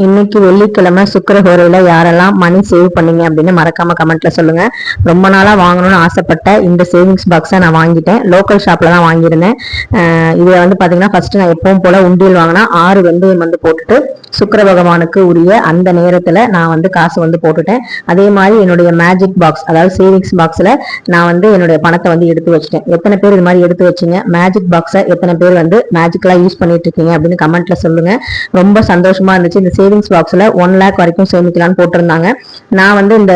இன்னைக்கு வெள்ளிக்கிழமை சுக்கிரஹோரையில யாரெல்லாம் மணி சேவ் பண்ணீங்க அப்படின்னு மறக்காம கமெண்ட்ல சொல்லுங்க. ரொம்ப நாளா வாங்கணும்னு ஆசைப்பட்ட இந்த சேவிங்ஸ் பாக்ஸை நான் வாங்கிட்டேன். லோக்கல் ஷாப்ல தான் வாங்கியிருந்தேன். இதை வந்து பாத்தீங்கன்னா ஃபர்ஸ்ட் நான் எப்பவும் போல உண்டியல் வாங்கினா 6 வெந்தயம் வந்து போட்டுட்டு சுக்கிர பகவானுக்கு உரிய அந்த நேரத்துல நான் வந்து காசு வந்து போட்டுட்டேன். அதே மாதிரி என்னுடைய மேஜிக் பாக்ஸ், அதாவது சேவிங்ஸ் பாக்ஸ்ல நான் வந்து என்னுடைய பணத்தை வந்து எடுத்து வச்சிட்டேன். எத்தனை பேர் இது மாதிரி எடுத்து வச்சீங்க, மேஜிக் பாக்ஸை எத்தனை பேர் வந்து மேஜிக்கலா யூஸ் பண்ணிட்டு இருக்கீங்க அப்படின்னு கமெண்ட்ல சொல்லுங்க. ரொம்ப சந்தோஷமா இருந்துச்சு. இந்த சேவிங்ஸ் பாக்ஸ்ல 1 லேக் வரைக்கும் சேமிக்கலாம்னு போட்டிருந்தாங்க. நான் வந்து இந்த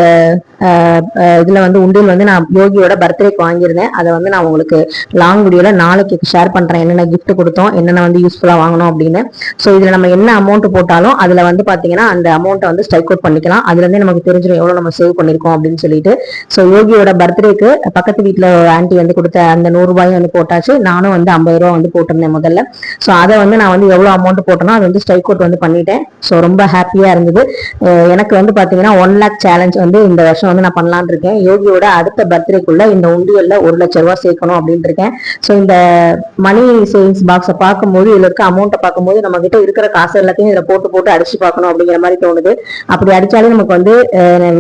இதுல வந்து உண்டியல் வந்து நான் யோகியோட பர்த்டேக்கு வாங்கியிருந்தேன். அதை வந்து நான் உங்களுக்கு லாங் வீடியோல நாளைக்கு ஷேர் பண்றேன், என்னென்ன கிஃப்ட் கொடுத்தோம், என்னென்ன வந்து யூஸ்ஃபுல்லா வாங்கணும் அப்படின்னு. ஸோ இதுல நம்ம என்ன அமௌண்ட் போட்டாலும் அதுல வந்து பாத்தீங்கன்னா அந்த அமௌண்ட்டை வந்து ஸ்ட்ரைக் அவுட் பண்ணிக்கலாம். அதுல இருந்தே நமக்கு தெரிஞ்சிடும் எவ்வளவு நம்ம சேவ் பண்ணிருக்கோம் அப்படின்னு சொல்லிட்டு. ஸோ யோகியோட பர்த்டேக்கு பக்கத்து வீட்டுல ஆன்டி வந்து கொடுத்த அந்த 100 ரூபாயும் வந்து போட்டாச்சு. நானும் வந்து 50 ரூபா வந்து போட்டிருந்தேன் முதல்ல. ஸோ அதை வந்து நான் வந்து எவ்வளவு அமௌண்ட் போட்டேனோ அது வந்து ஸ்ட்ரைக் அவுட் வந்து பண்ணிட்டேன். ஸோ ரொம்ப ஹாப்பியா இருந்தது. எனக்கு வந்து பாத்தீங்கன்னா 1 லேக் சேலஞ்ச் வந்து இந்த வருஷம் வந்து நான் பண்ணலான் இருக்கேன். யோகியோட அடுத்த பர்த்டேக்குள்ள இந்த உண்டியல்ல 1 லட்சம் ரூபாய் சேர்க்கணும் அப்படின்னு இருக்கேன். ஸோ இந்த மணி சேவிங்ஸ் பாக்ஸை பார்க்கும்போது, இதுல இருக்க அமௌண்ட்டை பார்க்கும்போது நம்ம கிட்ட இருக்கிற காசு எல்லாத்தையும் இதுல போட்டு போட்டு அடிச்சு பார்க்கணும் அப்படிங்கிற மாதிரி தோணுது. அப்படி அடிச்சாலே நமக்கு வந்து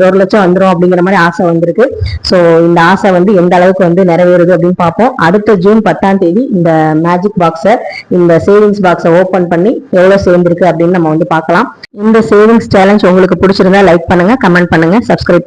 1 லட்சம் வந்துடும் அப்படிங்கிற மாதிரி ஆசை வந்திருக்கு. ஸோ இந்த ஆசை வந்து எந்த அளவுக்கு வந்து நிறைவேறுது அப்படின்னு பார்ப்போம். அடுத்த ஜூன் 10ஆம் தேதி இந்த மேஜிக் பாக்ஸை, இந்த சேவிங்ஸ் பாக்ஸை ஓபன் பண்ணி எவ்வளவு சேர்ந்திருக்கு அப்படின்னு நம்ம வந்து பார்க்கலாம். இந்த சேவிங்ஸ் சேலஞ்ச் உங்களுக்கு பிடிச்சிருந்தா லைக் பண்ணுங்க, கமெண்ட் பண்ணுங்க, சப்ஸ்கிரைப் பண்ணுங்க.